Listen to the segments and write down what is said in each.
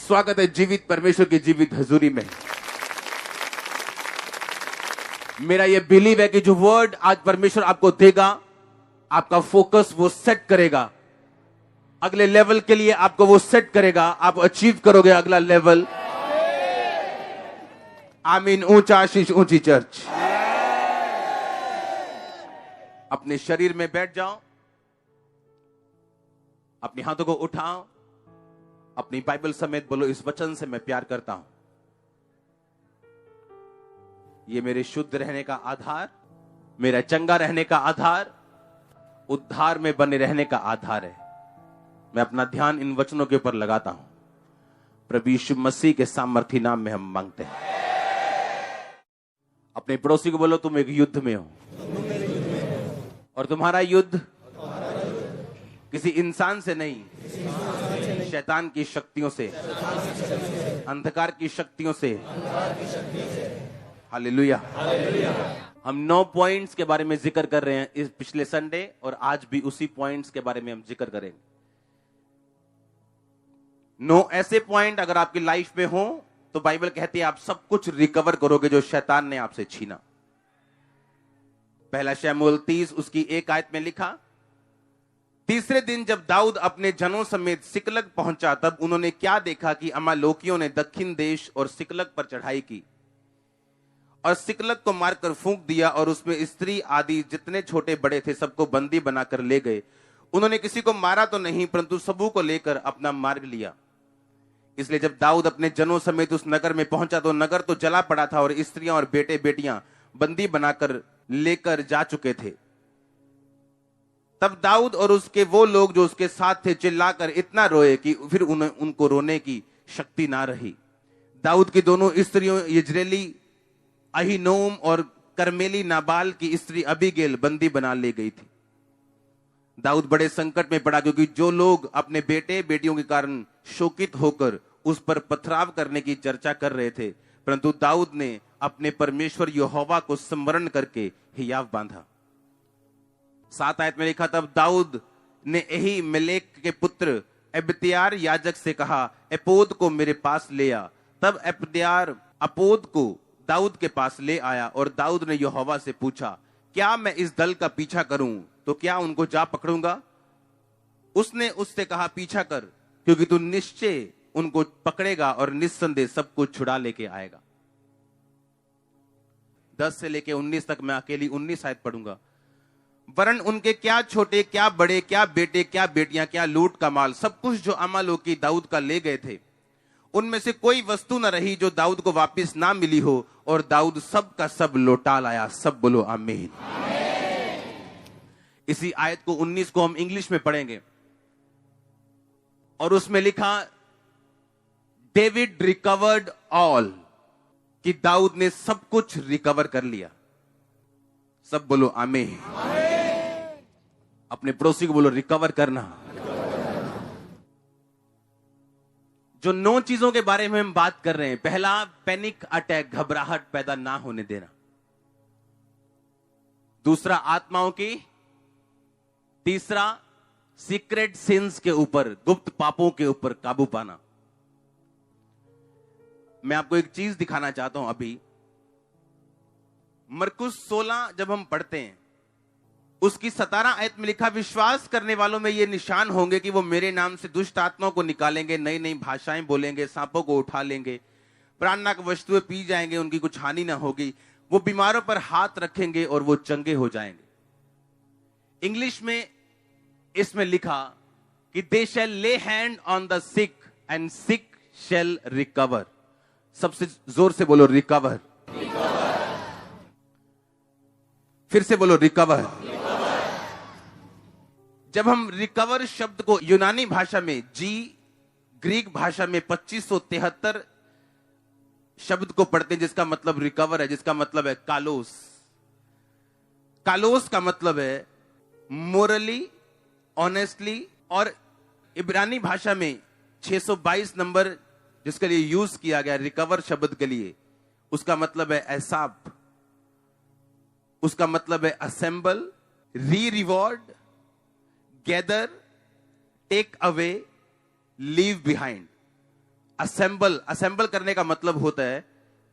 स्वागत है जीवित परमेश्वर की जीवित हजूरी में। मेरा यह बिलीव है कि जो वर्ड आज परमेश्वर आपको देगा, आपका फोकस वो सेट करेगा, अगले लेवल के लिए आपको वो सेट करेगा, आप अचीव करोगे अगला लेवल। आमीन। ऊंचा आशीष, ऊंची चर्च। अपने शरीर में बैठ जाओ, अपने हाथों को उठाओ, अपनी बाइबल समेत बोलो, इस वचन से मैं प्यार करता हूं। ये मेरे शुद्ध रहने का आधार, मेरा चंगा रहने का आधार, उद्धार में बने रहने का आधार है। मैं अपना ध्यान इन वचनों के ऊपर लगाता हूं। प्रभु यीशु मसीह के सामर्थी नाम में हम मांगते हैं। अपने पड़ोसी को बोलो, तुम एक युद्ध में हो और तुम्हारा युद्ध किसी इंसान से नहीं, शैतान की शक्तियों से, अंधकार की शक्तियों से। हालेलुया। हम 9 पॉइंट्स के बारे में जिक्र कर रहे हैं इस पिछले संडे, और आज भी उसी पॉइंट्स के बारे में हम जिक्र करेंगे। 9 ऐसे पॉइंट अगर आपकी लाइफ में हो तो बाइबल कहती है आप सब कुछ रिकवर करोगे जो शैतान ने आपसे छीना। पहला शमूएल 30 उसकी 1 आयत में लिखा, तीसरे दिन जब दाऊद अपने जनों समेत सिकलग पहुंचा, तब उन्होंने क्या देखा कि अमालेकियों ने दक्षिण देश और सिकलग पर चढ़ाई की और सिकलग को मारकर फूंक दिया, और उसमें स्त्री आदि जितने छोटे बड़े थे सबको बंदी बनाकर ले गए। उन्होंने किसी को मारा तो नहीं, परंतु सबू को लेकर अपना मार्ग लिया। इसलिए जब दाऊद अपने जनों समेत उस नगर में पहुंचा तो नगर तो जला पड़ा था और स्त्रियां और बेटे बेटियां बंदी बनाकर लेकर जा चुके थे। तब दाऊद और उसके वो लोग जो उसके साथ थे चिल्लाकर इतना रोए कि फिर उनको रोने की शक्ति ना रही। दाऊद की दोनों स्त्रियों यजरेली अहीनोम और करमेली नाबाल की स्त्री अबीगेल बंदी बना ले गई थी। दाऊद बड़े संकट में पड़ा, क्योंकि जो लोग अपने बेटे बेटियों के कारण शोकित होकर उस पर पथराव करने की चर्चा कर रहे थे, परंतु दाऊद ने अपने परमेश्वर यहोवा को स्मरण करके हियाव बांधा। 7 आयत में लिखा, तब दाऊद ने यही मेलेक के पुत्र एब्यातार याजक से कहा, एपोद को मेरे पास ले आ। तब एब्यातार अपोद को दाऊद के पास ले आया, और दाऊद ने यहोवा से पूछा, क्या मैं इस दल का पीछा करूं तो क्या उनको जा पकड़ूंगा? उसने उससे कहा, पीछा कर, क्योंकि तू निश्चय उनको पकड़ेगा और निस्संदेह सब कुछ छुड़ा लेके आएगा। 10 से लेके 19 तक मैं अकेली 19 आयत पढ़ूंगा। वरन उनके क्या छोटे क्या बड़े, क्या बेटे क्या बेटियां, क्या लूट का माल, सब कुछ जो अमालेकी दाऊद का ले गए थे, उनमें से कोई वस्तु न रही जो दाऊद को वापस ना मिली हो, और दाऊद सब का सब लौटा लाया। सब बोलो आमीन। इसी आयत को 19 को हम इंग्लिश में पढ़ेंगे, और उसमें लिखा, डेविड रिकवर्ड ऑल, कि दाऊद ने सब कुछ रिकवर कर लिया। सब बोलो आमीन। अपने पड़ोसी को बोलो, रिकवर करना। जो 9 चीजों के बारे में हम बात कर रहे हैं, पहला पैनिक अटैक, घबराहट पैदा ना होने देना। दूसरा आत्माओं की, तीसरा सीक्रेट सिंस के ऊपर, गुप्त पापों के ऊपर काबू पाना। मैं आपको एक चीज दिखाना चाहता हूं। अभी मरकुस 16 जब हम पढ़ते हैं, उसकी 17 आयत में लिखा, विश्वास करने वालों में ये निशान होंगे कि वो मेरे नाम से दुष्ट आत्माओं को निकालेंगे, नई नई भाषाएं बोलेंगे, सांपों को उठा लेंगे, प्राणनाशक वस्तुएं पी जाएंगे, उनकी कुछ हानि ना होगी, वो बीमारों पर हाथ रखेंगे और वो चंगे हो जाएंगे। इंग्लिश में इसमें लिखा कि they shall lay hand on the sick and sick shall recover. सबसे जोर से बोलो, रिकवर। फिर से बोलो, रिकवर। जब हम रिकवर शब्द को यूनानी भाषा में ग्रीक भाषा में 2573 शब्द को पढ़ते हैं, जिसका मतलब रिकवर है, जिसका मतलब है कालोस। कालोस का मतलब है मोरली, ऑनेस्टली, और इब्रानी भाषा में 622 नंबर जिसके लिए यूज किया गया रिकवर शब्द के लिए, उसका मतलब है एसाब, उसका मतलब है assemble, reward, gather, take away, leave behind. Assemble करने का मतलब होता है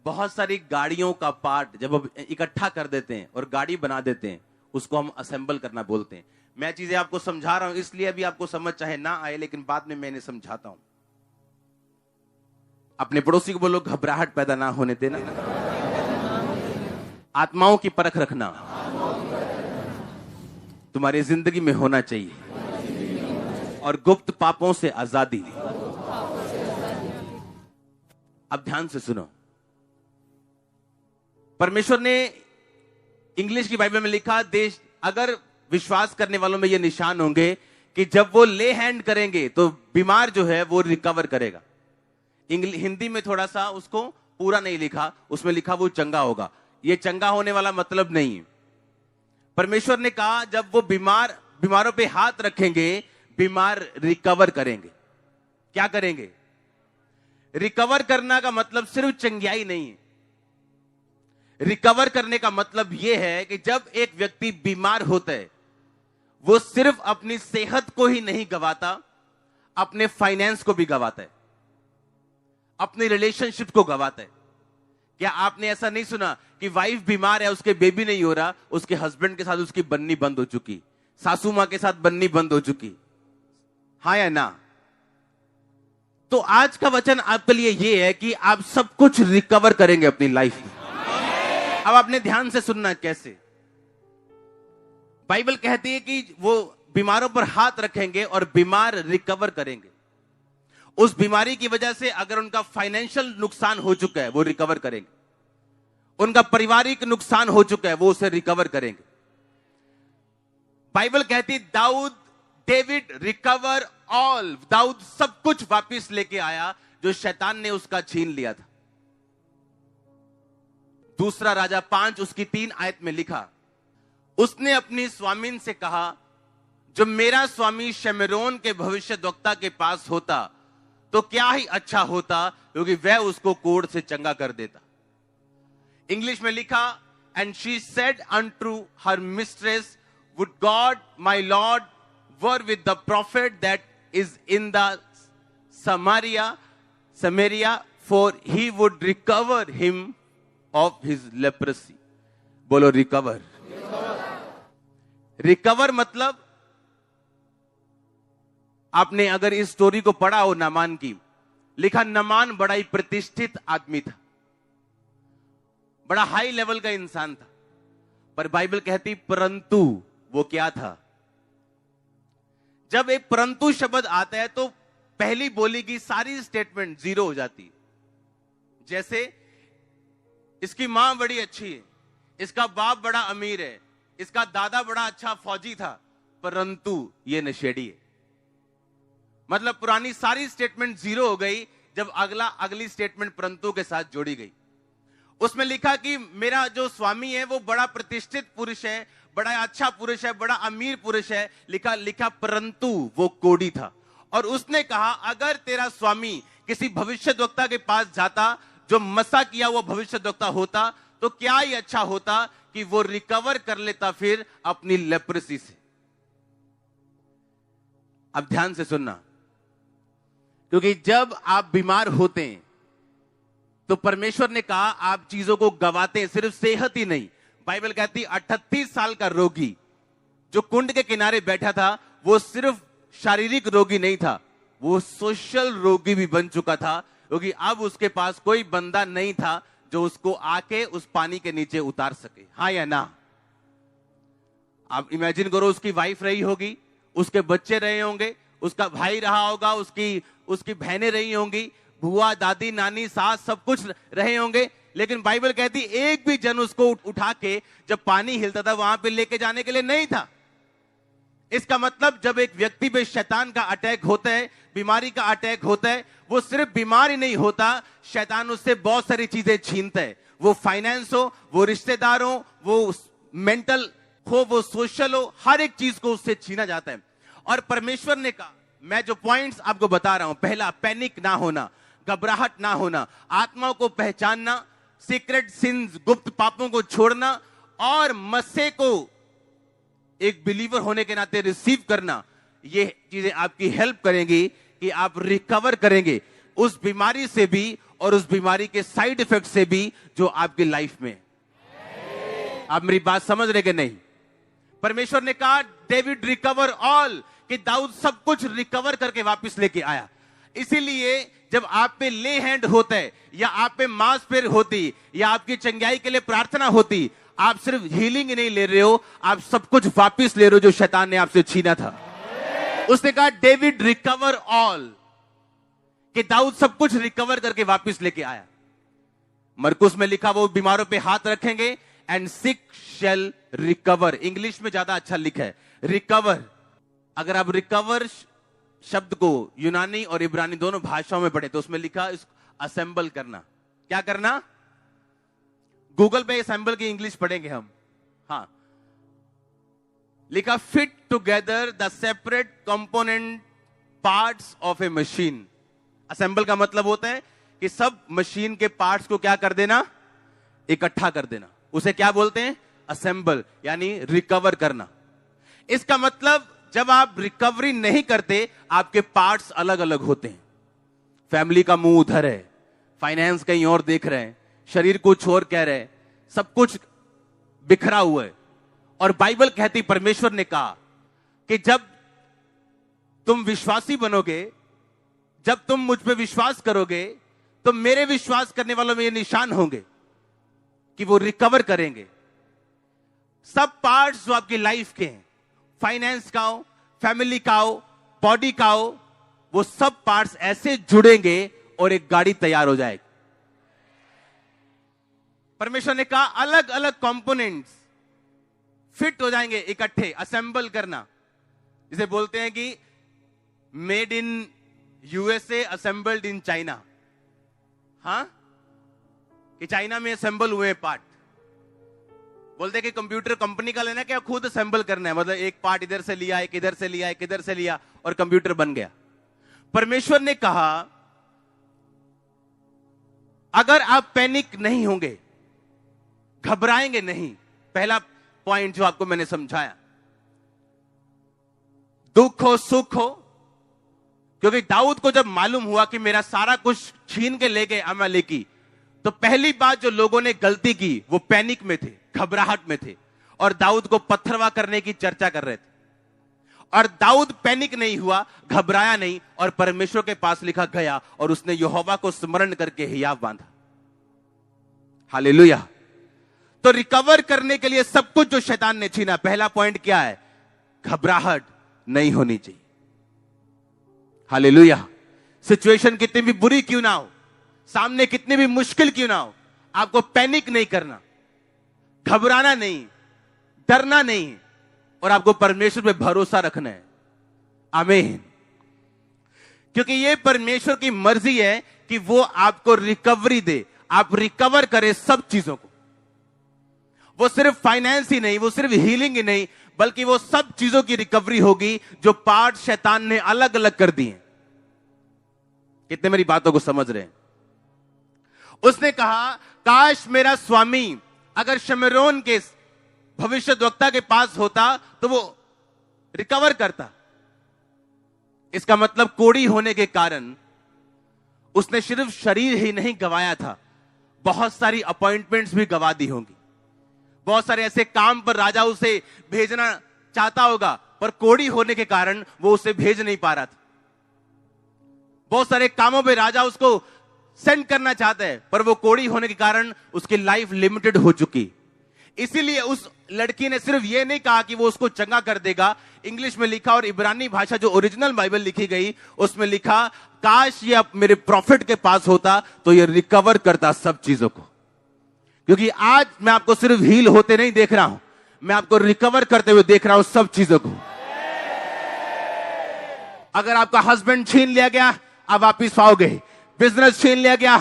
बहुत सारी गाड़ियों का पार्ट जब हम इकट्ठा कर देते हैं और गाड़ी बना देते हैं, उसको हम असेंबल करना बोलते हैं। मैं चीजें आपको समझा रहा हूं इसलिए अभी आपको समझ चाहे ना आए, लेकिन बाद में मैं इन्हें समझाता हूं। अपने पड़ोसी को बोलो घबराहट पैदा ना होने देना, आत्माओं की परख रखना तुम्हारी जिंदगी में होना चाहिए, और गुप्त पापों से आजादी। अब ध्यान से सुनो, परमेश्वर ने इंग्लिश की बाइबल में लिखा, देश अगर विश्वास करने वालों में ये निशान होंगे कि जब वो ले हैंड करेंगे तो बीमार जो है वो रिकवर करेगा। हिंदी में थोड़ा सा उसको पूरा नहीं लिखा, उसमें लिखा वो चंगा होगा। ये चंगा होने वाला मतलब नहीं। परमेश्वर ने कहा जब वो बीमारों पे हाथ रखेंगे, बीमार रिकवर करेंगे। क्या करेंगे? रिकवर करना का मतलब सिर्फ चंगियाई नहीं है। रिकवर करने का मतलब यह है कि जब एक व्यक्ति बीमार होता है, वो सिर्फ अपनी सेहत को ही नहीं गवाता, अपने फाइनेंस को भी गवाता है, अपने रिलेशनशिप को गवाता है। क्या आपने ऐसा नहीं सुना कि वाइफ बीमार है, उसके बेबी नहीं हो रहा, उसके हस्बैंड के साथ उसकी बननी बंद हो चुकी, सासू मां के साथ बननी बंद हो चुकी? हाँ या ना? तो आज का वचन आपके लिए यह है कि आप सब कुछ रिकवर करेंगे अपनी लाइफ में। अब आपने ध्यान से सुनना कैसे। बाइबल कहती है कि वो बीमारों पर हाथ रखेंगे और बीमार रिकवर करेंगे। उस बीमारी की वजह से अगर उनका फाइनेंशियल नुकसान हो चुका है वो रिकवर करेंगे, उनका पारिवारिक नुकसान हो चुका है वो उसे रिकवर करेंगे। बाइबल कहती डेविड रिकवर ऑल, दाऊद सब कुछ वापस लेके आया जो शैतान ने उसका छीन लिया था। दूसरा राजा 5 उसकी 3 आयत में लिखा, उसने अपनी स्वामीन से कहा, जो मेरा स्वामी शमरोन के भविष्यद्वक्ता के पास होता तो क्या ही अच्छा होता, क्योंकि वह उसको कोढ़ से चंगा कर देता। इंग्लिश में लिखा, and she said unto her mistress, would God my lord were with the profit that is in the Samaria, for he would recover him of his leprosy. बोलो रिकवर। रिकवर मतलब, आपने अगर इस स्टोरी को पढ़ा हो नामान की, लिखा नामान बड़ा ही प्रतिष्ठित आदमी था, बड़ा हाई लेवल का इंसान था, पर बाइबल कहती परंतु वो क्या था। जब एक परंतु शब्द आता है तो पहली बोली की सारी स्टेटमेंट जीरो हो जाती है। जैसे इसकी मां बड़ी अच्छी है, इसका बाप बड़ा अमीर है, इसका दादा बड़ा अच्छा फौजी था, परंतु ये नशेड़ी है। मतलब पुरानी सारी स्टेटमेंट जीरो हो गई जब अगली स्टेटमेंट परंतु के साथ जोड़ी गई। उसमें लिखा कि मेरा जो स्वामी है वो बड़ा प्रतिष्ठित पुरुष है, बड़ा अच्छा पुरुष है, बड़ा अमीर पुरुष है, लिखा परंतु वो कोढ़ी था। और उसने कहा अगर तेरा स्वामी किसी भविष्यद्वक्ता के पास जाता जो मसा किया हुआ भविष्यद्वक्ता होता तो क्या ही अच्छा होता कि वो रिकवर कर लेता फिर अपनी लेप्रेसी से। अब ध्यान से सुनना, क्योंकि जब आप बीमार होते हैं तो परमेश्वर ने कहा आप चीजों को गवाते हैं, सिर्फ सेहत ही नहीं। बाइबल कहती 38 साल का रोगी जो कुंड के किनारे बैठा था वो सिर्फ शारीरिक रोगी नहीं था, वो सोशल रोगी भी बन चुका था, क्योंकि अब उसके पास कोई बंदा नहीं था जो उसको आके उस पानी के नीचे उतार सके। हाँ या ना? आप इमेजिन करो, उसकी वाइफ रही होगी, उसके बच्चे रहे होंगे, उसका भाई रहा होगा, उसकी बहनें रही होंगी, बुआ दादी नानी सास सब कुछ रहे होंगे, लेकिन बाइबल कहती एक भी जन उसको उठा के जब पानी हिलता था वहां पे लेके जाने के लिए नहीं था। इसका मतलब जब एक व्यक्ति पे शैतान का अटैक होता है, बीमारी का अटैक होता है, वो सिर्फ बीमार ही नहीं होता, शैतान उससे बहुत सारी चीजें छीनता है। वो फाइनेंस हो, वो रिश्तेदार हो, वो मेंटल हो, वो सोशल हो, हर एक चीज को उससे छीना जाता है। और परमेश्वर ने कहा, मैं जो पॉइंट्स आपको बता रहा हूं, पहला पैनिक ना होना, घबराहट ना होना, आत्माओं को पहचानना, सीक्रेट सिंस गुप्त पापों को छोड़ना और मस्से को एक बिलीवर होने के नाते रिसीव करना, ये चीजें आपकी हेल्प करेंगी कि आप रिकवर करेंगे। उस बीमारी से भी और उस बीमारी के साइड इफेक्ट से भी जो आपकी लाइफ में। आप मेरी बात समझ रहे कि नहीं? परमेश्वर ने कहा डेविड रिकवर ऑल, कि दाऊद सब कुछ रिकवर करके वापस लेके आया। इसीलिए जब आप पे ले हैंड होता है या आप पे मांस पेर होती या आपकी चंगाई के लिए प्रार्थना होती, आप सिर्फ हीलिंग नहीं ले रहे हो, आप सब कुछ वापस ले रहे हो जो शैतान ने आपसे छीना था। उसने कहा डेविड रिकवर ऑल, कि दाऊद सब कुछ रिकवर करके वापस लेके आया। मरकुस में लिखा वो बीमारों पे हाथ रखेंगे and sick shall recover. English में ज्यादा अच्छा लिखा है रिकवर। अगर आप रिकवर शब्द को यूनानी और इब्रानी दोनों भाषाओं में पढ़े तो उसमें लिखा इसको असेंबल करना। क्या करना? गूगल पे असेंबल की इंग्लिश पढ़ेंगे हम। हाँ, लिखा fit together the separate component parts of A machine. Assemble का मतलब होता है कि सब मशीन के पार्ट्स को क्या कर देना? इकट्ठा कर देना। उसे क्या बोलते हैं? असेंबल, यानी रिकवर करना। इसका मतलब जब आप रिकवरी नहीं करते, आपके पार्ट्स अलग अलग होते हैं। फैमिली का मुंह उधर है, फाइनेंस कहीं और देख रहे हैं, शरीर कुछ और कह रहे हैं, सब कुछ बिखरा हुआ है। और बाइबल कहती, परमेश्वर ने कहा कि जब तुम विश्वासी बनोगे, जब तुम मुझ पे विश्वास करोगे, तो मेरे विश्वास करने वालों में ये निशान होंगे कि वो रिकवर करेंगे। सब पार्ट्स जो आपकी लाइफ के हैं, फाइनेंस का हो, फैमिली का हो, बॉडी का हो, वो सब पार्ट्स ऐसे जुड़ेंगे और एक गाड़ी तैयार हो जाएगी। परमेश्वर ने कहा अलग अलग कंपोनेंट्स फिट हो जाएंगे, इकट्ठे असेंबल करना। इसे बोलते हैं कि made in USA assembled in China. हाँ, कि चाइना में असेंबल हुए पार्ट। बोलते हैं कि कंप्यूटर कंपनी का लेना क्या, खुद असेंबल करना है। मतलब एक पार्ट इधर से लिया, एक इधर से लिया, एक इधर से लिया और कंप्यूटर बन गया। परमेश्वर ने कहा अगर आप पैनिक नहीं होंगे, घबराएंगे नहीं, पहला पॉइंट जो आपको मैंने समझाया, दुख हो सुख हो, क्योंकि दाऊद को जब मालूम हुआ कि मेरा सारा कुछ छीन के ले गए अमालेकी, तो पहली बात जो लोगों ने गलती की वो पैनिक में थे, घबराहट में थे और दाऊद को पत्थरवा करने की चर्चा कर रहे थे। और दाऊद पैनिक नहीं हुआ, घबराया नहीं और परमेश्वर के पास लिखा गया और उसने यहोवा को स्मरण करके हियाव बांधा। हालेलुया। तो रिकवर करने के लिए सब कुछ जो शैतान ने छीना, पहला पॉइंट क्या है? घबराहट नहीं होनी चाहिए। हालेलुया। सिचुएशन कितनी भी बुरी क्यों ना हो, सामने कितनी भी मुश्किल क्यों ना हो, आपको पैनिक नहीं करना, घबराना नहीं, डरना नहीं और आपको परमेश्वर पे भरोसा रखना है। आमीन। क्योंकि यह परमेश्वर की मर्जी है कि वो आपको रिकवरी दे, आप रिकवर करें सब चीजों को। वो सिर्फ फाइनेंस ही नहीं, वो सिर्फ हीलिंग ही नहीं, बल्कि वो सब चीजों की रिकवरी होगी जो पार्ट शैतान ने अलग अलग कर दिए। कितने मेरी बातों को समझ रहे हैं? उसने कहा काश मेरा स्वामी अगर शमरोन के भविष्यद्वक्ता के पास होता तो वो रिकवर करता। इसका मतलब कोढ़ी होने के कारण उसने सिर्फ शरीर ही नहीं गंवाया था, बहुत सारी अपॉइंटमेंट्स भी गंवा दी होंगी। बहुत सारे ऐसे काम पर राजा उसे भेजना चाहता होगा, पर कोढ़ी होने के कारण वो उसे भेज नहीं पा रहा था। बहुत सारे कामों पे राजा उसको सेंड करना चाहता है, पर वो कोढ़ी होने के कारण उसकी लाइफ लिमिटेड हो चुकी। इसीलिए उस लड़की ने सिर्फ ये नहीं कहा कि वो उसको चंगा कर देगा। इंग्लिश में लिखा और इब्रानी भाषा जो ओरिजिनल बाइबल लिखी गई उसमें लिखा काश ये मेरे प्रॉफिट के पास होता तो ये रिकवर करता सब चीजों को। क्योंकि आज मैं आपको सिर्फ हील होते नहीं देख रहा हूं, मैं आपको रिकवर करते हुए देख रहा हूं सब चीजों को। अगर आपका हस्बैंड छीन लिया गया, आप वापिस पाओगे। बिजनेस छीन लिया गया,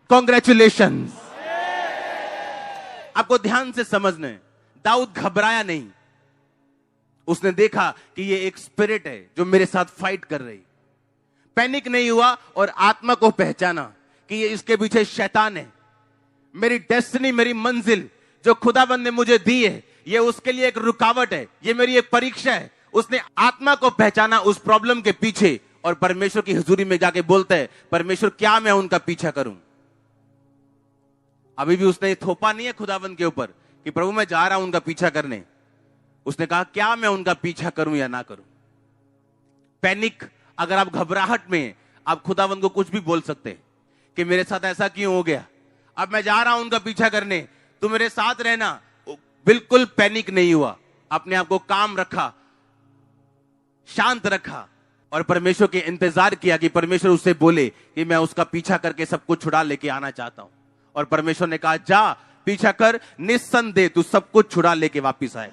कॉन्ग्रेचुलेशन। आपको ध्यान से समझना है, दाऊद घबराया नहीं। उसने देखा कि ये एक स्पिरिट है जो मेरे साथ फाइट कर रही। पैनिक नहीं हुआ और आत्मा को पहचाना कि ये इसके पीछे शैतान है। मेरी डेस्टिनी, मेरी मंजिल जो खुदाबंद ने मुझे दी है, ये उसके लिए एक रुकावट है, ये मेरी एक परीक्षा है। उसने आत्मा को पहचाना उस प्रॉब्लम के पीछे और परमेश्वर की हुजूरी में जाके बोलता है, परमेश्वर क्या मैं उनका पीछा करूं? अभी भी उसने थोपा नहीं है खुदावंद के ऊपर कि प्रभु मैं जा रहा हूं उनका पीछा करने। उसने कहा क्या मैं उनका पीछा करूं या ना करूं? पैनिक, अगर आप घबराहट में, आप खुदावंद को कुछ भी बोल सकते हैं कि मेरे साथ ऐसा क्यों हो गया, अब मैं जा रहा हूं उनका पीछा करने, तू मेरे साथ रहना। बिल्कुल पैनिक नहीं हुआ, अपने आप को काम रखा, शांत रखा और परमेश्वर के इंतजार किया कि परमेश्वर उससे बोले कि मैं उसका पीछा करके सब कुछ छुड़ा लेके आना चाहता हूं। और परमेश्वर ने कहा जा पीछा कर, निस्संदेह तू सब कुछ छुड़ा लेके वापिस आए।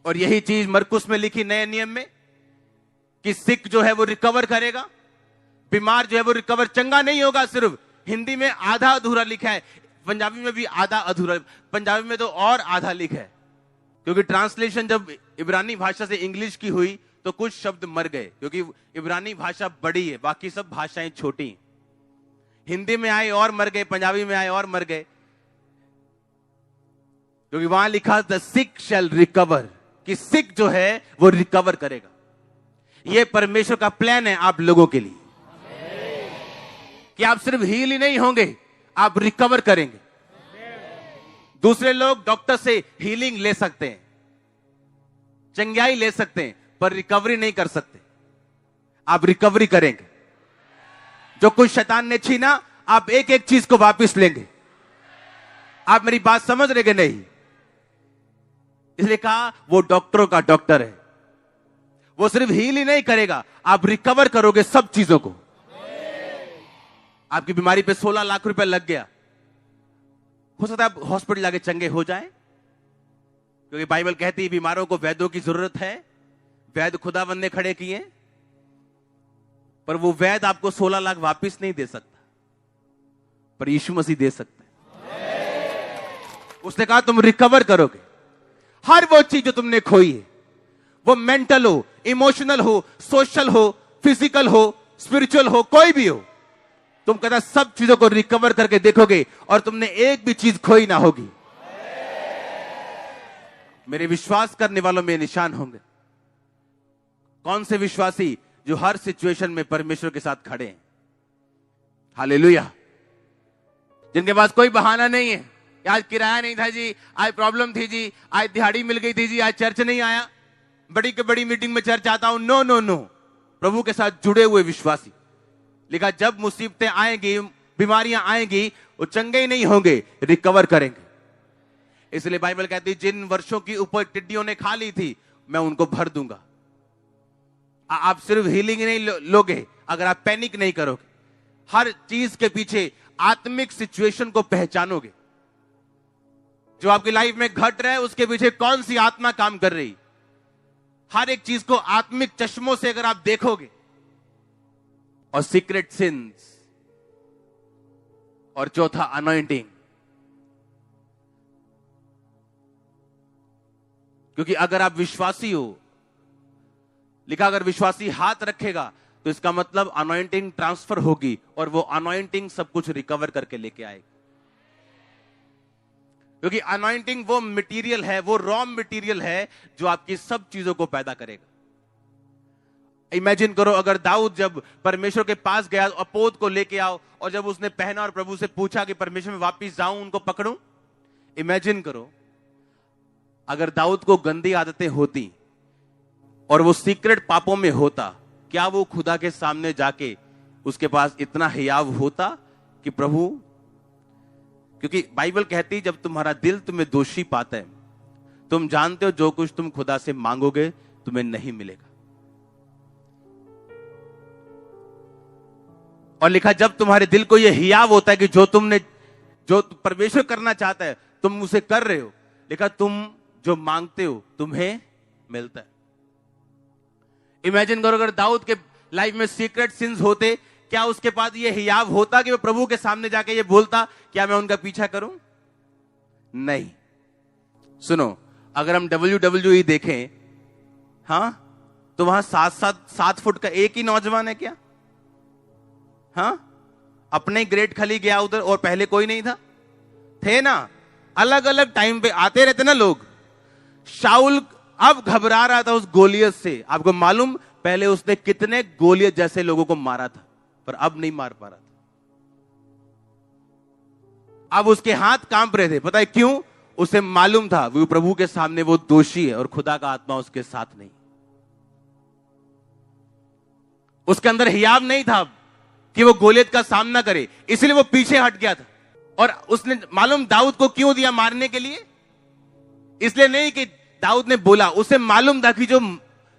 और यही चीज मरकुस में लिखी नए नियम में कि सिख जो है वो रिकवर करेगा, बीमार जो है वो रिकवर, चंगा नहीं होगा। सिर्फ हिंदी में आधा अधूरा लिखा है, पंजाबी में भी आधा अधूरा, पंजाबी में तो और आधा लिखा है, क्योंकि ट्रांसलेशन जब इब्रानी भाषा से इंग्लिश की हुई तो कुछ शब्द मर गए, क्योंकि इब्रानी भाषा बड़ी है, बाकी सब भाषाएं छोटी। हिंदी में आए और मर गए, पंजाबी में आए और मर गए, क्योंकि वहां लिखा द सिक शैल रिकवर, कि सिक जो है वो रिकवर करेगा। यह परमेश्वर का प्लान है आप लोगों के लिए कि आप सिर्फ हील ही नहीं होंगे, आप रिकवर करेंगे। दूसरे लोग डॉक्टर से हीलिंग ले सकते हैं, चंगाई ले सकते हैं, पर रिकवरी नहीं कर सकते। आप रिकवरी करेंगे। जो कुछ शैतान ने छीना, आप एक एक चीज को वापस लेंगे। आप मेरी बात समझ रहे कि नहीं? इसलिए कहा वो डॉक्टरों का डॉक्टर है, वो सिर्फ हील ही नहीं करेगा, आप रिकवर करोगे सब चीजों को। आपकी बीमारी पे 16 लाख रुपए लग गया, हो सकता है आप हॉस्पिटल जाके चंगे हो जाए, क्योंकि बाइबल कहती है बीमारों को वैद्यों की जरूरत है। वैद्य खुदावंद ने खड़े किए, पर वो वैद्य आपको 16 लाख वापिस नहीं दे सकता, पर यीशु मसीह दे सकता है। उसने कहा तुम रिकवर करोगे। हर वो चीज जो तुमने खोई है, वो मेंटल हो, इमोशनल हो, सोशल हो, फिजिकल हो, स्पिरिचुअल हो, कोई भी हो, तुम कहता सब चीजों को रिकवर करके देखोगे और तुमने एक भी चीज खोई ना होगी। मेरे विश्वास करने वालों में निशान होंगे। कौन से विश्वासी जो हर सिचुएशन में परमेश्वर के साथ खड़े हैं? हालेलुया। जिनके पास कोई बहाना नहीं है, आज किराया नहीं था जी, आज प्रॉब्लम थी जी, आज दिहाड़ी मिल गई थी जी, आज चर्च नहीं आया, बड़ी के बड़ी मीटिंग में चर्च आता हूं। नो नो नो, प्रभु के साथ जुड़े हुए विश्वासी। लिखा जब मुसीबतें आएंगी, बीमारियां आएंगी, वो चंगे ही नहीं होंगे, रिकवर करेंगे। इसलिए बाइबल कहती है जिन वर्षों की ऊपर टिड्डियों ने खा ली थी, मैं उनको भर दूंगा। आप सिर्फ हीलिंग ही नहीं लोगे अगर आप पैनिक नहीं करोगे। हर चीज के पीछे आत्मिक सिचुएशन को पहचानोगे। जो आपकी लाइफ में घट रहा है उसके पीछे कौन सी आत्मा काम कर रही, हर एक चीज को आत्मिक चश्मों से अगर आप देखोगे। और सीक्रेट सिंस, और चौथा अनॉइंटिंग। क्योंकि अगर आप विश्वासी हो, लिखा अगर विश्वासी हाथ रखेगा तो इसका मतलब अनॉइंटिंग ट्रांसफर होगी और वो अनॉइंटिंग सब कुछ रिकवर करके लेके आएगी। क्योंकि अनॉइंटिंग वो मटेरियल है, वो रॉ मटेरियल है जो आपकी सब चीजों को पैदा करेगा। इमेजिन करो अगर दाऊद जब परमेश्वर के पास गया, अपोद को लेके आओ, और जब उसने पहना और प्रभु से पूछा कि परमेश्वर में वापिस जाऊं, उनको पकड़ूं। इमेजिन करो अगर दाऊद को गंदी आदतें होती और वो सीक्रेट पापों में होता, क्या वो खुदा के सामने जाके उसके पास इतना हियाव होता कि प्रभु, क्योंकि बाइबल कहती है जब तुम्हारा दिल तुम्हें दोषी पाता है, तुम जानते हो जो कुछ तुम खुदा से मांगोगे तुम्हें नहीं मिलेगा। और लिखा जब तुम्हारे दिल को यह हियाव होता है कि जो परमेश्वर करना चाहता है तुम उसे कर रहे हो, लिखा तुम जो मांगते हो तुम्हें मिलता है। इमेजिन करो अगर दाऊद के लाइफ में सीक्रेट सिंस होते, क्या उसके पास ये हियाव होता कि वो प्रभु के सामने जाके ये बोलता क्या मैं उनका पीछा करूं? नहीं। सुनो, अगर हम WWE देखें, हां, तो वहां 7 फुट का एक ही नौजवान है क्या? हां, अपने ग्रेट खली गया उधर और पहले कोई नहीं था? थे ना, अलग अलग टाइम पे आते रहते ना लोग। शाऊल अब घबरा रहा था उस गोलियत से। आपको मालूम पहले उसने कितने गोलियत जैसे लोगों को मारा था, पर अब नहीं मार पा रहा था। अब उसके हाथ कांप रहे थे। पता है क्यों? उसे मालूम था वो प्रभु के सामने वो दोषी है और खुदा का आत्मा उसके साथ नहीं। उसके अंदर हियाव नहीं था कि वो गोलियत का सामना करे, इसलिए वो पीछे हट गया था। और उसने मालूम दाऊद को क्यों दिया मारने के लिए? इसलिए नहीं कि दाऊद ने बोला, उसे मालूम था कि जो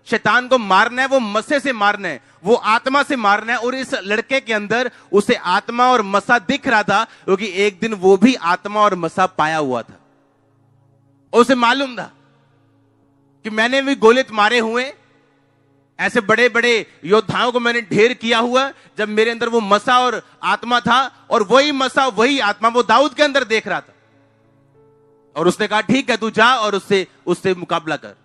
शैतान को मारना है वो मसे से मारना है, वो आत्मा से मारना है। और इस लड़के के अंदर उसे आत्मा और मसा दिख रहा था, क्योंकि एक दिन वो भी आत्मा और मसा पाया हुआ था। उसे मालूम था कि मैंने भी गोलियत मारे हुए, ऐसे बड़े बड़े योद्धाओं को मैंने ढेर किया हुआ, जब मेरे अंदर वो मसा और आत्मा था। और वही मसा वही आत्मा वो दाऊद के अंदर देख रहा था। और उसने कहा ठीक है, तू जा और उससे मुकाबला कर।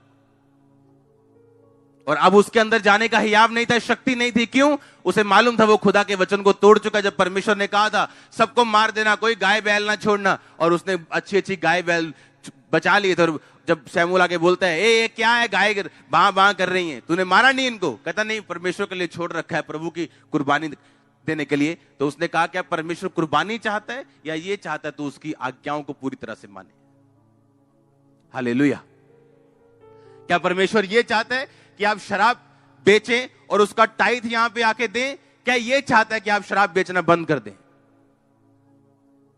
और अब उसके अंदर जाने का हियाव नहीं था, शक्ति नहीं थी। क्यों? उसे मालूम था वो खुदा के वचन को तोड़ चुका। जब परमेश्वर ने कहा था सबको मार देना, कोई गाय बैल ना छोड़ना, और उसने अच्छी अच्छी गाय बैल बचा लिए थे। और जब शमूएल आके बोलता है, ए क्या है, गाय बां बां कर रही हैं, तूने मारा नहीं इनको? कहता नहीं, परमेश्वर के लिए छोड़ रखा है, प्रभु की कुर्बानी देने के लिए। तो उसने कहा क्या परमेश्वर कुर्बानी चाहता है या ये चाहता है तू उसकी आज्ञाओं को पूरी तरह से माने? हालेलुया। क्या परमेश्वर ये चाहता है कि आप शराब बेचें और उसका टाइथ यहां पे आके दें? क्या ये चाहता है कि आप शराब बेचना बंद कर दें?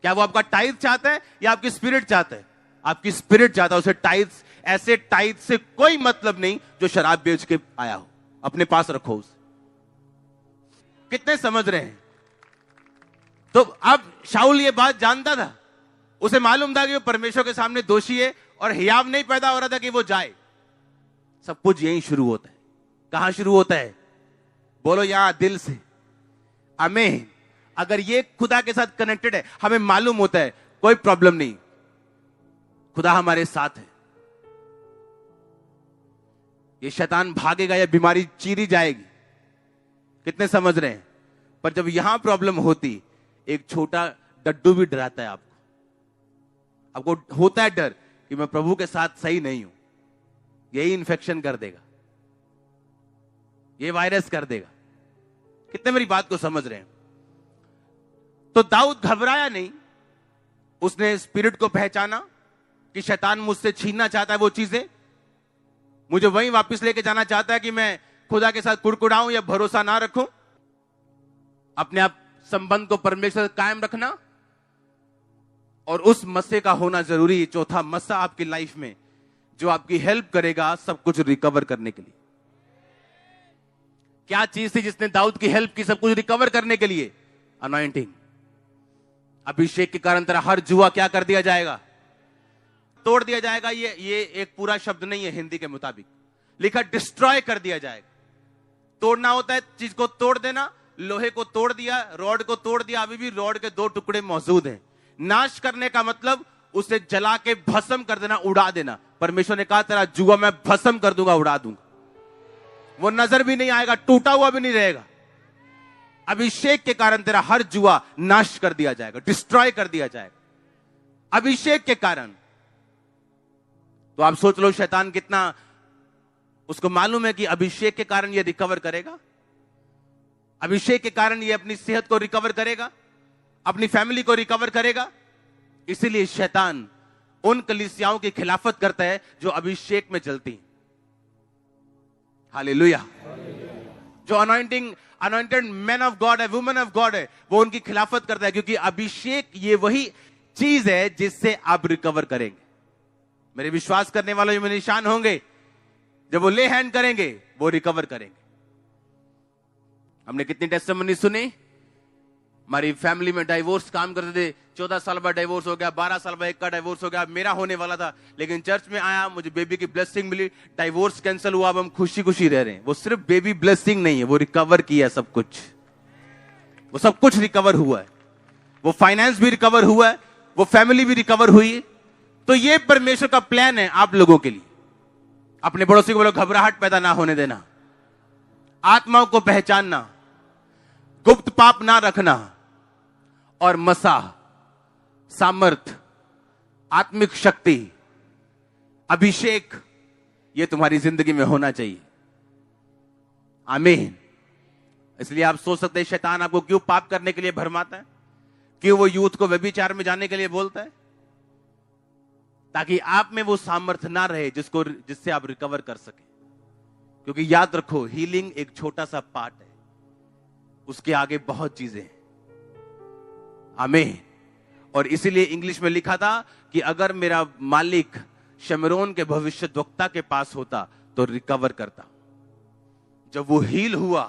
क्या वो आपका टाइथ चाहता है या आपकी स्पिरिट चाहता है? आपकी स्पिरिट चाहता है। उसे टाइथ, ऐसे टाइथ से कोई मतलब नहीं जो शराब बेच के आया हो, अपने पास रखो उसे। कितने समझ रहे हैं? तो अब शाऊल ये बात जानता था, उसे मालूम था कि वो परमेश्वर के सामने दोषी है, और हियाव नहीं पैदा हो रहा था कि वो जाए। सब कुछ यहीं शुरू होता है। कहां शुरू होता है? बोलो यहां, दिल से। आमीन। अगर ये खुदा के साथ कनेक्टेड है, हमें मालूम होता है कोई प्रॉब्लम नहीं, खुदा हमारे साथ है। ये शैतान भागेगा या बीमारी चीरी जाएगी। कितने समझ रहे हैं? पर जब यहां प्रॉब्लम होती, एक छोटा डड्डू भी डराता है आपको होता है डर कि मैं प्रभु के साथ सही नहीं हूं, यही इन्फेक्शन कर देगा, ये वायरस कर देगा। कितने मेरी बात को समझ रहे हैं? तो दाऊद घबराया नहीं। उसने स्पिरिट को पहचाना कि शैतान मुझसे छीनना चाहता है वो चीजें, मुझे वहीं वापस लेके जाना चाहता है कि मैं खुदा के साथ कुड़कुड़ाऊं या भरोसा ना रखूं। अपने आप संबंध को परमेश्वर से कायम रखना, और उस मस्से का होना जरूरी है। चौथा मस्सा आपकी लाइफ में जो आपकी हेल्प करेगा सब कुछ रिकवर करने के लिए। क्या चीज थी जिसने दाऊद की हेल्प की सब कुछ रिकवर करने के लिए? अनॉइंटिंग। अभिषेक के कारण तेरा हर जुआ क्या कर दिया जाएगा? तोड़ दिया जाएगा। ये एक पूरा शब्द नहीं है हिंदी के मुताबिक, लिखा डिस्ट्रॉय कर दिया जाएगा। तोड़ना होता है चीज को तोड़ देना। लोहे को तोड़ दिया, रॉड को तोड़ दिया, अभी भी रॉड के 2 टुकड़े मौजूद हैं। नाश करने का मतलब उसे जला के भस्म कर देना, उड़ा देना। परमेश्वर ने कहा तेरा जुआ मैं भस्म कर दूंगा, उड़ा दूंगा, वो नजर भी नहीं आएगा, टूटा हुआ भी नहीं रहेगा। अभिषेक के कारण तेरा हर जुआ नाश कर दिया जाएगा, डिस्ट्रॉय कर दिया जाएगा अभिषेक के कारण। तो आप सोच लो शैतान कितना, उसको मालूम है कि अभिषेक के कारण ये रिकवर करेगा, अभिषेक के कारण ये अपनी सेहत को रिकवर करेगा, अपनी फैमिली को रिकवर करेगा। इसीलिए शैतान उन कलीसियाओं की खिलाफत करता है जो अभिषेक में चलती हैं। हालेलुया। जो अनॉइंटेड मैन ऑफ गॉड है, वुमेन ऑफ गॉड है, वो उनकी खिलाफत करता है, क्योंकि अभिषेक ये वही चीज है जिससे आप रिकवर करेंगे। मेरे विश्वास करने वालों में निशान होंगे, जब वो ले हैंड करेंगे वो रिकवर करेंगे। हमने कितनी टेस्टिमनी सुनी, हमारी फैमिली में डाइवोर्स काम करते थे, 14 साल बाद डाइवोर्स हो गया, 12 साल बाद एक का डाइवोर्स हो गया। मेरा होने वाला था, लेकिन चर्च में आया, मुझे बेबी की ब्लेसिंग मिली, डाइवोर्स कैंसिल हुआ, अब हम खुशी खुशी रह रहे हैं। वो सिर्फ बेबी ब्लेसिंग नहीं है, वो रिकवर किया सब कुछ, वो सब कुछ रिकवर हुआ है। वो फाइनेंस भी रिकवर हुआ है, वो फैमिली भी रिकवर हुई है। तो ये परमेश्वर का प्लान है आप लोगों के लिए। अपने पड़ोसी को बोलो घबराहट पैदा ना होने देना, आत्माओं को पहचानना, गुप्त पाप ना रखना, और मसा, सामर्थ, आत्मिक शक्ति, अभिषेक, ये तुम्हारी जिंदगी में होना चाहिए। आमीन। इसलिए आप सोच सकते हैं शैतान आपको क्यों पाप करने के लिए भरमाता है, क्यों वो यूथ को व्यभिचार में जाने के लिए बोलता है, ताकि आप में वो सामर्थ्य ना रहे जिससे आप रिकवर कर सके। क्योंकि याद रखो, हीलिंग एक छोटा सा पार्ट है, उसके आगे बहुत चीजें हैं। आमीन। और इसीलिए इंग्लिश में लिखा था कि अगर मेरा मालिक शमरोन के भविष्यद्वक्ता के पास होता तो रिकवर करता। जब वो हील हुआ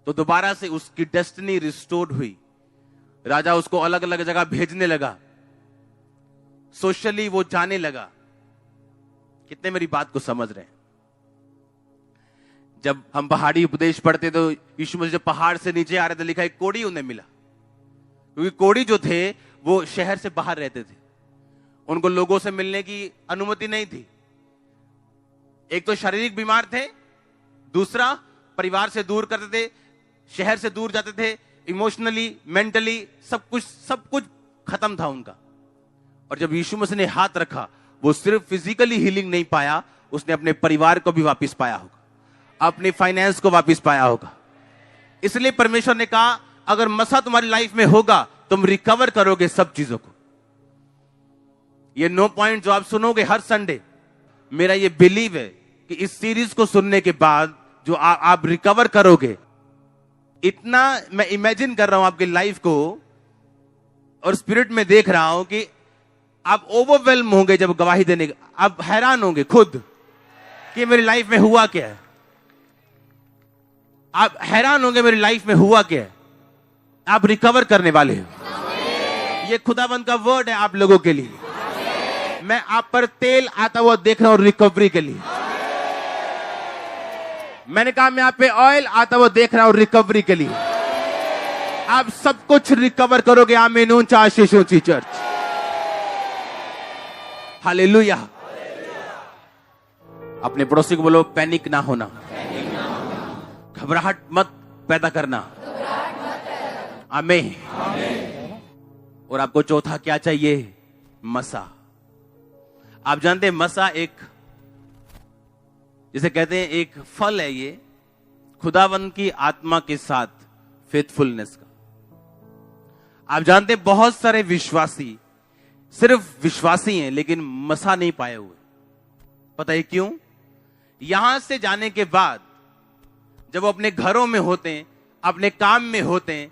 तो दोबारा से उसकी डेस्टिनी रिस्टोर्ड हुई। राजा उसको अलग अलग जगह भेजने लगा, सोशली वो जाने लगा। कितने मेरी बात को समझ रहे हैं? जब हम पहाड़ी उपदेश पढ़ते तो यीशु मसीह जब पहाड़ से नीचे आ रहे थे, लिखा एक कोढ़ी उन्हें मिला, क्योंकि कोढ़ी जो थे वो शहर से बाहर रहते थे, उनको लोगों से मिलने की अनुमति नहीं थी। एक तो शारीरिक बीमार थे, दूसरा परिवार से दूर करते थे, शहर से दूर जाते थे, इमोशनली मेंटली सब कुछ खत्म था उनका। और जब यीशु मसीह ने हाथ रखा, वो सिर्फ फिजिकली हीलिंग नहीं पाया, उसने अपने परिवार को भी वापस पाया होगा, अपने फाइनेंस को वापस पाया होगा। इसलिए परमेश्वर ने कहा अगर मसा तुम्हारी लाइफ में होगा तुम रिकवर करोगे सब चीजों को। ये 9 पॉइंट जो आप सुनोगे हर संडे, मेरा ये बिलीव है कि इस सीरीज को सुनने के बाद जो आप रिकवर करोगे, इतना मैं इमेजिन कर रहा हूं आपकी लाइफ को और स्पिरिट में देख रहा हूं कि आप ओवरवेल्म होंगे जब गवाही देने के, आप हैरान होंगे खुद कि मेरी लाइफ में हुआ क्या है। आप हैरान होंगे मेरी लाइफ में हुआ क्या है। आप रिकवर करने वाले हो। ये खुदाबंद का वर्ड है आप लोगों के लिए। मैं आप पर तेल आता हुआ देख रहा हूं रिकवरी के लिए। मैंने कहा मैं आप पे ऑयल आता हुआ देख रहा हूं रिकवरी के लिए। आप सब कुछ रिकवर करोगे। आमीन। ऊंचा आशीष ऊंची चर्च। हालेलुया। अपने पड़ोसी को बोलो पैनिक ना होना, घबराहट मत पैदा करना। आमीन। और आपको चौथा क्या चाहिए? मसा। आप जानते हैं मसा एक, जिसे कहते हैं एक फल है, ये खुदावंद की आत्मा के साथ फेथफुलनेस का। आप जानते हैं बहुत सारे विश्वासी सिर्फ विश्वासी हैं लेकिन मसा नहीं पाए हुए। पता है क्यों? यहां से जाने के बाद जब वो अपने घरों में होते हैं, अपने काम में होते हैं,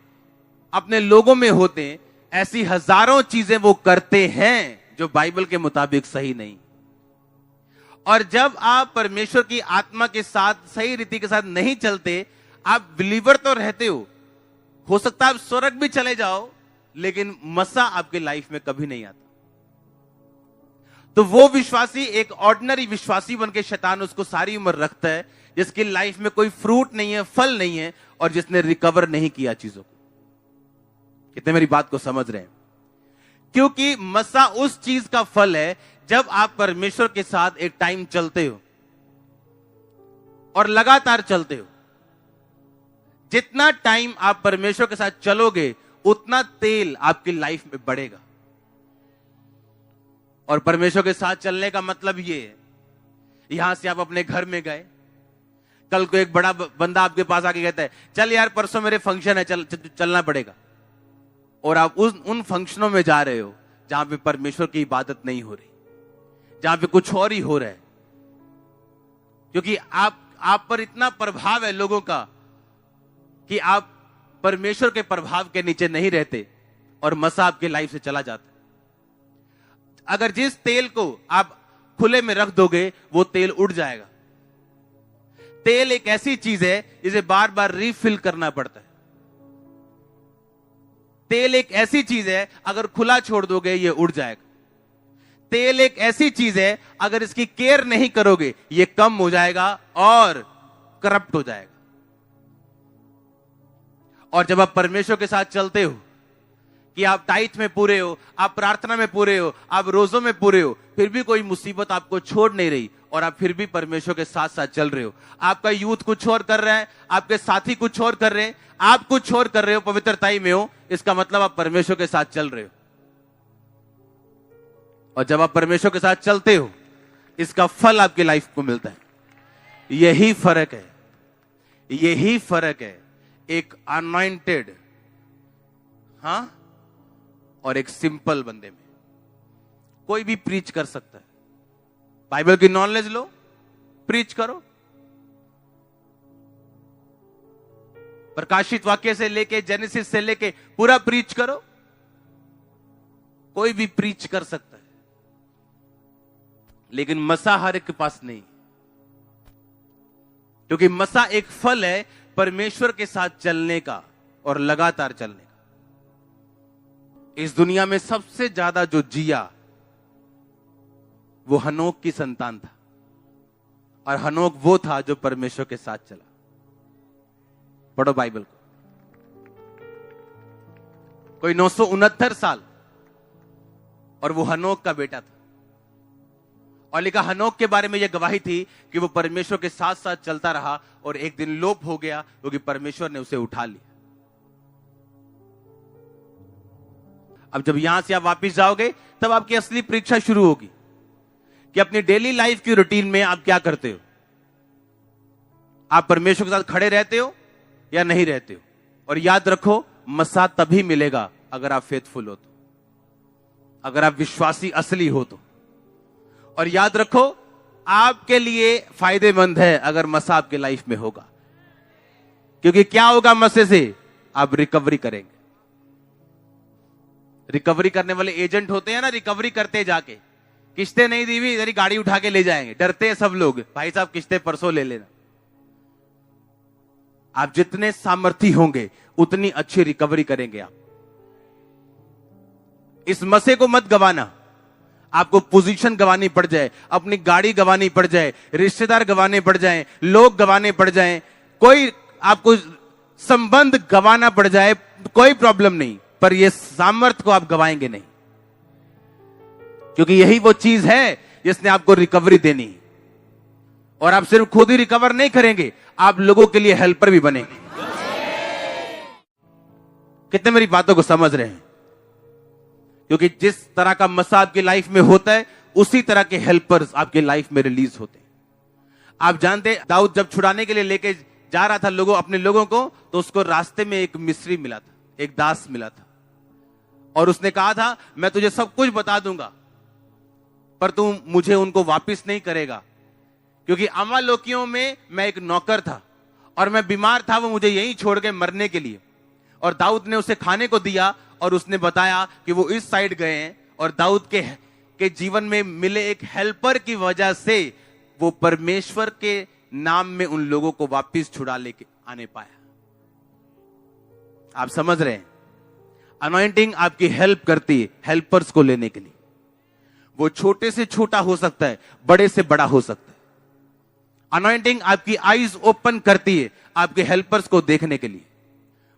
अपने लोगों में होते हैं, ऐसी हजारों चीजें वो करते हैं जो बाइबल के मुताबिक सही नहीं। और जब आप परमेश्वर की आत्मा के साथ सही रीति के साथ नहीं चलते, आप बिलीवर तो रहते हो सकता है आप स्वर्ग भी चले जाओ, लेकिन मसा आपके लाइफ में कभी नहीं आता। तो वो विश्वासी एक ऑर्डिनरी विश्वासी बनके शैतान उसको सारी उम्र रखता है, जिसकी लाइफ में कोई फ्रूट नहीं है, फल नहीं है, और जिसने रिकवर नहीं किया चीजों को। कितने मेरी बात को समझ रहे हैं? क्योंकि मसा उस चीज का फल है जब आप परमेश्वर के साथ एक टाइम चलते हो और लगातार चलते हो। जितना टाइम आप परमेश्वर के साथ चलोगे उतना तेल आपकी लाइफ में बढ़ेगा। और परमेश्वर के साथ चलने का मतलब ये है, यहां से आप अपने घर में गए, कल को एक बड़ा बंदा आपके पास आके कहता है चल यार परसों मेरे फंक्शन है, चलना पड़ेगा, और आप उन फंक्शनों में जा रहे हो जहां पे परमेश्वर की इबादत नहीं हो रही, जहां पे कुछ और ही हो रहा है। क्योंकि आप पर इतना प्रभाव है लोगों का कि आप परमेश्वर के प्रभाव के नीचे नहीं रहते और मसा आपके लाइफ से चला जाता है। अगर जिस तेल को आप खुले में रख दोगे वो तेल उड़ जाएगा। तेल एक ऐसी चीज है जिसे बार बार रिफिल करना पड़ता है। तेल एक ऐसी चीज है अगर खुला छोड़ दोगे ये उड़ जाएगा। तेल एक ऐसी चीज है अगर इसकी केयर नहीं करोगे ये कम हो जाएगा और करप्ट हो जाएगा। और जब आप परमेश्वर के साथ चलते हो कि आप टाइट में पूरे हो, आप प्रार्थना में पूरे हो, आप रोजों में पूरे हो, फिर भी कोई मुसीबत आपको छोड़ नहीं रही और आप फिर भी परमेश्वर के साथ साथ चल रहे हो। आपका यूथ कुछ और कर रहा है, आपके साथी कुछ और कर रहे हैं, आप कुछ और कर रहे हो, पवित्रताई में हो, इसका मतलब आप परमेश्वर के साथ चल रहे हो। और जब आप परमेश्वर के साथ चलते हो इसका फल आपकी लाइफ को मिलता है। यही फर्क है, यही फर्क है एक अनॉइंटेड और एक सिंपल बंदे में। कोई भी प्रीच कर सकता है, बाइबल की नॉलेज लो, प्रीच करो। प्रकाशित वाक्य से लेके जेनेसिस से लेके पूरा प्रीच करो। कोई भी प्रीच कर सकता है, लेकिन मसा हर एक के पास नहीं, क्योंकि मसा एक फल है परमेश्वर के साथ चलने का और लगातार चलने का। इस दुनिया में सबसे ज्यादा जो जिया वो हनोक की संतान था, और हनोक वो था जो परमेश्वर के साथ चला। पढ़ो बाइबल को। कोई 969 साल, और वो हनोक का बेटा था। और लिखा हनोक के बारे में यह गवाही थी कि वो परमेश्वर के साथ साथ चलता रहा, और एक दिन लोप हो गया क्योंकि परमेश्वर ने उसे उठा लिया। अब जब यहां से आप वापस जाओगे तब आपकी असली परीक्षा शुरू होगी कि अपनी डेली लाइफ की रूटीन में आप क्या करते हो। आप परमेश्वर के साथ खड़े रहते हो या नहीं रहते हो। और याद रखो, मसा तभी मिलेगा अगर आप फेथफुल हो तो, अगर आप विश्वासी असली हो तो। और याद रखो, आपके लिए फायदेमंद है अगर मसा आपके लाइफ में होगा, क्योंकि क्या होगा मसे से? आप रिकवरी करेंगे। रिकवरी करने वाले एजेंट होते हैं ना, रिकवरी करते जाके, किस्तें नहीं दी हुई तेरी गाड़ी उठा के ले जाएंगे। डरते हैं सब लोग, भाई साहब किस्तें परसों ले लेना। आप जितने सामर्थी होंगे उतनी अच्छी रिकवरी करेंगे आप। इस मसे को मत गवाना। आपको पोजीशन गवानी पड़ जाए, अपनी गाड़ी गवानी पड़ जाए, रिश्तेदार गवाने पड़ जाए, लोग गवाने पड़ जाए, कोई आपको संबंध गवाना पड़ जाए, कोई प्रॉब्लम नहीं, पर यह सामर्थ्य को आप गवाएंगे नहीं, क्योंकि यही वो चीज है जिसने आपको रिकवरी देनी है। और आप सिर्फ खुद ही रिकवर नहीं करेंगे, आप लोगों के लिए हेल्पर भी बनेंगे। कितने मेरी बातों को समझ रहे हैं? क्योंकि जिस तरह का मसा आपकी लाइफ में होता है, उसी तरह के हेल्पर्स आपकी लाइफ में रिलीज होते हैं। आप जानते, दाऊद जब छुड़ाने के लिए लेके जा रहा था अपने लोगों को, तो उसको रास्ते में एक मिस्री मिला था, एक दास मिला था, और उसने कहा था मैं तुझे सब कुछ बता दूंगा, पर तू मुझे उनको वापिस नहीं करेगा, क्योंकि अमालेकियों में मैं एक नौकर था और मैं बीमार था, वो मुझे यहीं छोड़ के मरने के लिए। और दाऊद ने उसे खाने को दिया और उसने बताया कि वो इस साइड गए हैं, और दाऊद के जीवन में मिले एक हेल्पर की वजह से वो परमेश्वर के नाम में उन लोगों को वापस छुड़ा लेके आने पाया। आप समझ रहे हैं? अनॉइंटिंग आपकी हेल्प करती है हेल्पर्स को लेने के लिए। वो छोटे से छोटा हो सकता है, बड़े से बड़ा हो सकता है। अनॉइंटिंग आपकी आईज ओपन करती है आपके हेल्पर्स को देखने के लिए।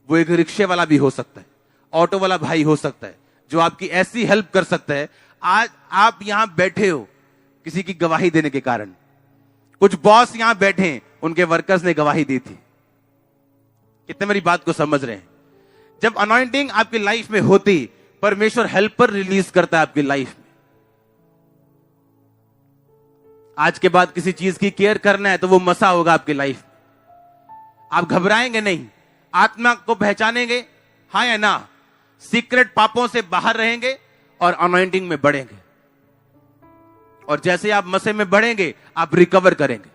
वो एक रिक्शे वाला भी हो सकता है, ऑटो वाला भाई हो सकता है, जो आपकी ऐसी हेल्प कर सकता है। आज आप यहां बैठे हो किसी की गवाही देने के कारण। कुछ बॉस यहां बैठे हैं, उनके वर्कर्स ने गवाही दी थी। कितने मेरी बात को समझ रहे हैं? जब अनॉइंटिंग आपकी लाइफ में होती, परमेश्वर हेल्पर रिलीज करता है आपकी लाइफ में। आज के बाद किसी चीज की केयर करना है तो वो मसा होगा आपकी लाइफ में। आप घबराएंगे नहीं, आत्मा को पहचानेंगे, हाँ या ना, सीक्रेट पापों से बाहर रहेंगे और अनॉइंटिंग में बढ़ेंगे। और जैसे आप मसे में बढ़ेंगे, आप रिकवर करेंगे।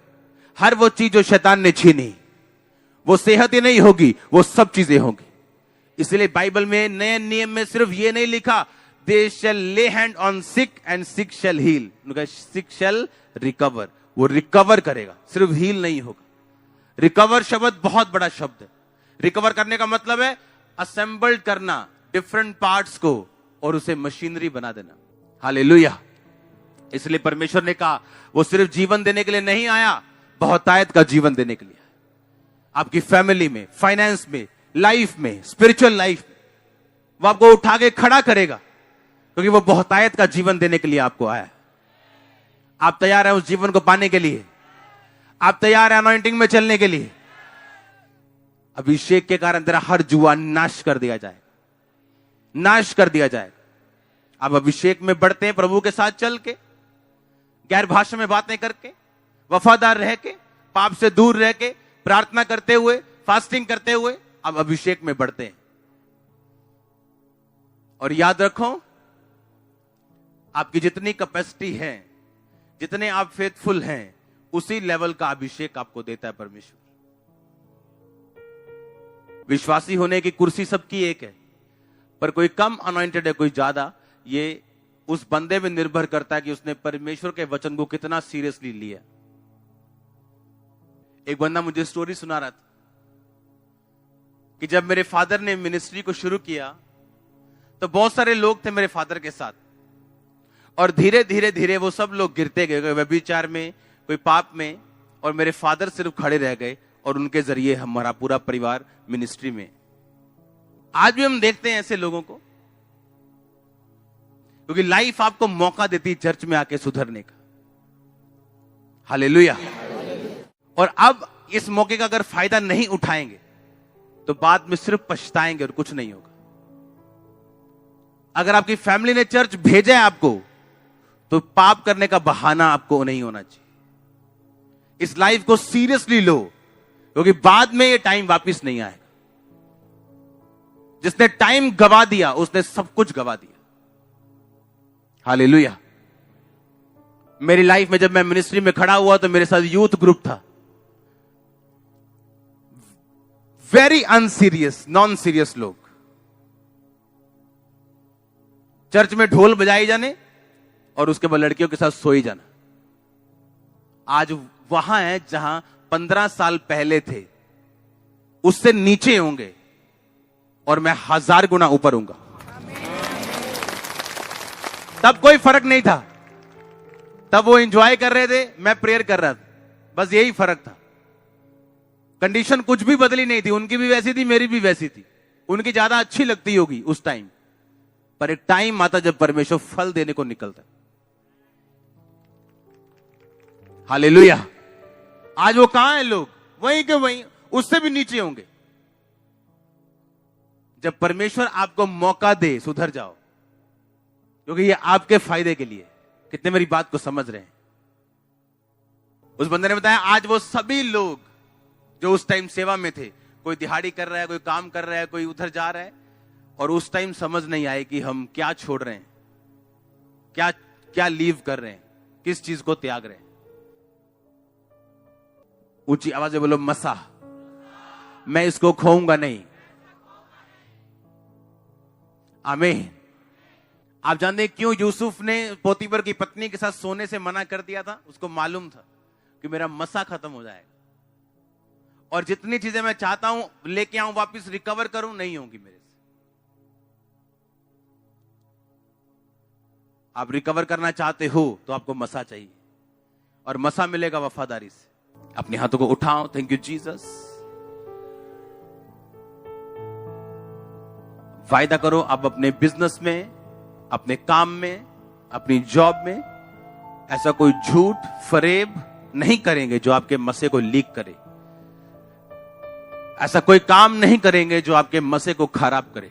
हर वो चीज जो शैतान ने छीनी, वो सेहत ही नहीं होगी, वो सब चीजें होंगी। इसलिए बाइबल में नए नियम में सिर्फ ये नहीं लिखा they shall lay hand on sick and sick shall heal, sick shall recover. वो रिकवर करेगा, सिर्फ हील नहीं होगा। रिकवर शब्द बहुत बड़ा शब्द है। रिकवर करने का मतलब है असेंबल्ड करना डिफरेंट पार्ट्स को और उसे मशीनरी बना देना। हालेलुया। इसलिए परमेश्वर ने कहा वो सिर्फ जीवन देने के लिए नहीं आया, बहुतायत का जीवन देने के लिए। आपकी फैमिली में, फाइनेंस में, लाइफ में, स्पिरिचुअल लाइफ में वो आपको उठा के खड़ा करेगा, क्योंकि वो बहुतायत का जीवन देने के लिए आपको आया। आप तैयार हैं उस जीवन को पाने के लिए? आप तैयार हैं अनॉइंटिंग में चलने के लिए? अभिषेक के कारण तेरा हर जुआ नाश कर दिया जाएगा, नाश कर दिया जाएगा। आप अभिषेक में बढ़ते हैं प्रभु के साथ चल के, गैर भाषा में बातें करके, वफादार रह के, पाप से दूर रह के प्रार्थना करते हुए, फास्टिंग करते हुए अब अभिषेक में बढ़ते हैं। और याद रखो, आपकी जितनी कैपेसिटी है, जितने आप फेथफुल हैं, उसी लेवल का अभिषेक आपको देता है परमेश्वर। विश्वासी होने की कुर्सी सबकी एक है, पर कोई कम अनॉइंटेड है, कोई ज्यादा। ये उस बंदे में निर्भर करता है कि उसने परमेश्वर के वचन को कितना सीरियसली लिया। एक बंदा मुझे स्टोरी सुना रहा था कि जब मेरे फादर ने मिनिस्ट्री को शुरू किया तो बहुत सारे लोग थे मेरे फादर के साथ, और धीरे धीरे धीरे वो सब लोग गिरते गए, कोई व्यभिचार में, कोई पाप में, और मेरे फादर सिर्फ खड़े रह गए, और उनके जरिए हमारा पूरा परिवार मिनिस्ट्री में। आज भी हम देखते हैं ऐसे लोगों को, क्योंकि लाइफ आपको मौका देती है चर्च में आके सुधरने का। हालेलुया। और अब इस मौके का अगर फायदा नहीं उठाएंगे तो बाद में सिर्फ पछताएंगे और कुछ नहीं होगा। अगर आपकी फैमिली ने चर्च भेजा है आपको, तो पाप करने का बहाना आपको नहीं होना चाहिए। इस लाइफ को सीरियसली लो, क्योंकि बाद में ये टाइम वापस नहीं आएगा। जिसने टाइम गवा दिया उसने सब कुछ गवा दिया। हालेलुया। मेरी लाइफ में जब मैं मिनिस्ट्री में खड़ा हुआ तो मेरे साथ यूथ ग्रुप था, वेरी अनसीरियस, नॉन सीरियस लोग। चर्च में ढोल बजाई जाने और उसके बाद लड़कियों के साथ सोई जाना। आज वहां है जहां 15 साल पहले थे, उससे नीचे होंगे, और मैं 1000 गुना ऊपर हूंगा। तब कोई फर्क नहीं था, तब वो एंजॉय कर रहे थे, मैं प्रेयर कर रहा था, बस यही फर्क था। कंडीशन कुछ भी बदली नहीं थी, उनकी भी वैसी थी, मेरी भी वैसी थी। उनकी ज्यादा अच्छी लगती होगी उस टाइम, पर एक टाइम आता जब परमेश्वर फल देने को निकलता है। हालेलुया। आज वो कहां है लोग? वहीं के वहीं, उससे भी नीचे होंगे। जब परमेश्वर आपको मौका दे, सुधर जाओ, क्योंकि ये आपके फायदे के लिए। कितने मेरी बात को समझ रहे हैं? उस बंदे ने बताया, आज वो सभी लोग जो उस टाइम सेवा में थे, कोई दिहाड़ी कर रहा है, कोई काम कर रहा है, कोई उधर जा रहा है, और उस टाइम समझ नहीं आए कि हम क्या छोड़ रहे हैं, क्या क्या लीव कर रहे हैं, किस चीज को त्याग रहे हैं। ऊंची आवाज में बोलो, मसा, मैं इसको खोऊंगा नहीं। आमीन। आप जानते हैं क्यों यूसुफ ने पोतीफर की पत्नी के साथ सोने से मना कर दिया था? उसको मालूम था कि मेरा मसा खत्म हो जाएगा, और जितनी चीजें मैं चाहता हूं लेके आऊं, वापस रिकवर करूं, नहीं होंगी मेरे से। आप रिकवर करना चाहते हो तो आपको मसा चाहिए, और मसा मिलेगा वफादारी से। अपने हाथों को उठाओ। Thank you Jesus. वायदा करो, आप अपने बिजनेस में, अपने काम में, अपनी जॉब में ऐसा कोई झूठ, फरेब नहीं करेंगे जो आपके मसे को लीक करे। ऐसा कोई काम नहीं करेंगे जो आपके मसे को खराब करे।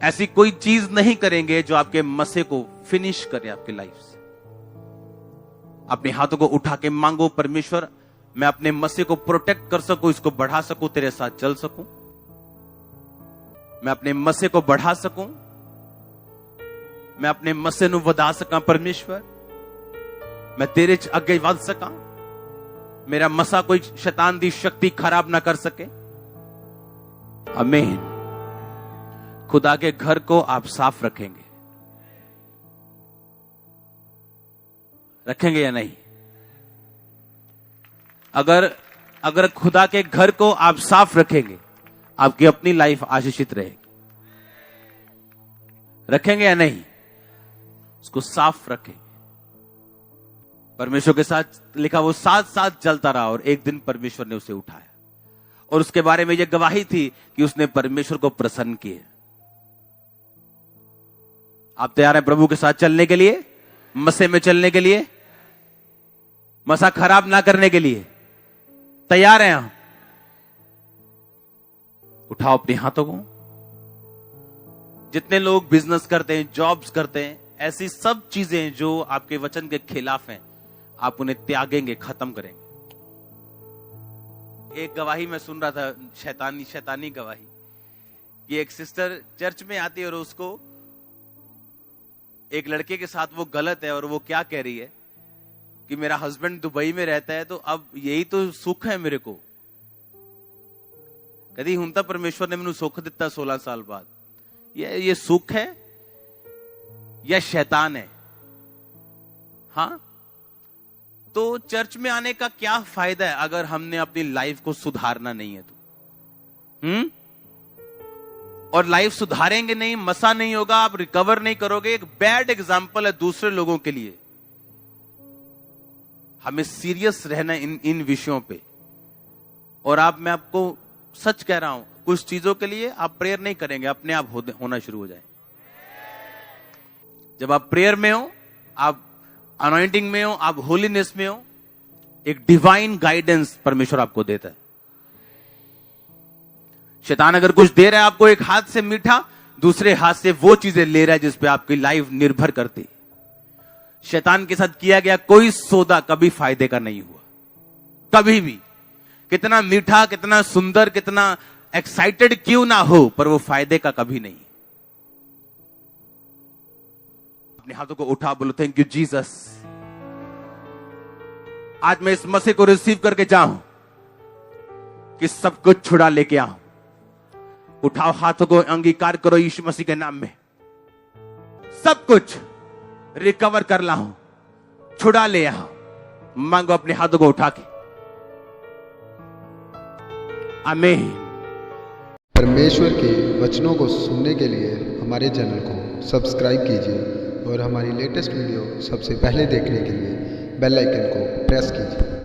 ऐसी कोई चीज नहीं करेंगे जो आपके मसे को फिनिश करे आपकी लाइफ से। अपने हाथों को उठा के मांगो, परमेश्वर मैं अपने मसे को प्रोटेक्ट कर सकूं, इसको बढ़ा सकूं, तेरे साथ चल सकूं। मैं अपने मसे को बढ़ा सकूं, मैं अपने मसे नु वधा सका। परमेश्वर, मैं तेरे च अगे वध सका। मेरा मसा कोई शैतान दी शक्ति खराब ना कर सके। आमीन। खुदा के घर को आप साफ रखेंगे, रखेंगे या नहीं? अगर खुदा के घर को आप साफ रखेंगे, आपकी अपनी लाइफ आशीषित रहेगी। रखेंगे या नहीं? उसको साफ रखेंगे। परमेश्वर के साथ लिखा, वो साथ साथ चलता रहा, और एक दिन परमेश्वर ने उसे उठाया, और उसके बारे में यह गवाही थी कि उसने परमेश्वर को प्रसन्न किया। आप तैयार हैं प्रभु के साथ चलने के लिए, मसे में चलने के लिए, मसा खराब ना करने के लिए? तैयार हैं हम? उठाओ अपने हाथों को। जितने लोग बिजनेस करते हैं, जॉब्स करते हैं, ऐसी सब चीजें जो आपके वचन के खिलाफ हैं, आप उन्हें त्यागेंगे, खत्म करेंगे। एक गवाही मैं सुन रहा था, शैतानी गवाही, कि एक सिस्टर चर्च में आती है और उसको एक लड़के के साथ वो गलत है, और वो क्या कह रही है कि मेरा हस्बैंड दुबई में रहता है, तो अब यही तो सुख है मेरे को। कभी हुन तो परमेश्वर ने मैनू सुख दिता 16 साल बाद, ये सुख है या शैतान है? हाँ, तो चर्च में आने का क्या फायदा है अगर हमने अपनी लाइफ को सुधारना नहीं है तो? और लाइफ सुधारेंगे नहीं, मसा नहीं होगा, आप रिकवर नहीं करोगे। एक बैड एग्जाम्पल है दूसरे लोगों के लिए। हमें सीरियस रहना इन विषयों पे। और मैं आपको सच कह रहा हूं, कुछ चीजों के लिए आप प्रेयर नहीं करेंगे, अपने आप होना शुरू हो जाए। जब आप प्रेयर में हो, आप अनॉइंटिंग में हो, आप होलीनेस में हो, एक डिवाइन गाइडेंस परमेश्वर आपको देता है। शैतान अगर कुछ दे रहा है आपको, एक हाथ से मीठा, दूसरे हाथ से वो चीजें ले रहा है जिस पे आपकी लाइफ निर्भर करती। शैतान के साथ किया गया कोई सौदा कभी फायदे का नहीं हुआ, कभी भी। कितना मीठा, कितना सुंदर, कितना एक्साइटेड क्यों ना हो, पर वो फायदे का कभी नहीं। अपने हाथों को उठा, बोलो थैंक यू जीसस। आज मैं इस मसीह को रिसीव करके जाऊं कि सब कुछ छुड़ा लेके आऊं। उठाओ हाथों को, अंगीकार करो यीशु मसीह के नाम में। सब कुछ रिकवर कर लाऊं, छुड़ा ले आओ। मांगो अपने हाथों को उठा के। आमीन। परमेश्वर के वचनों को सुनने के लिए हमारे चैनल को सब्सक्राइब कीजिए और हमारी लेटेस्ट वीडियो सबसे पहले देखने के लिए बेल आइकन को प्रेस कीजिए।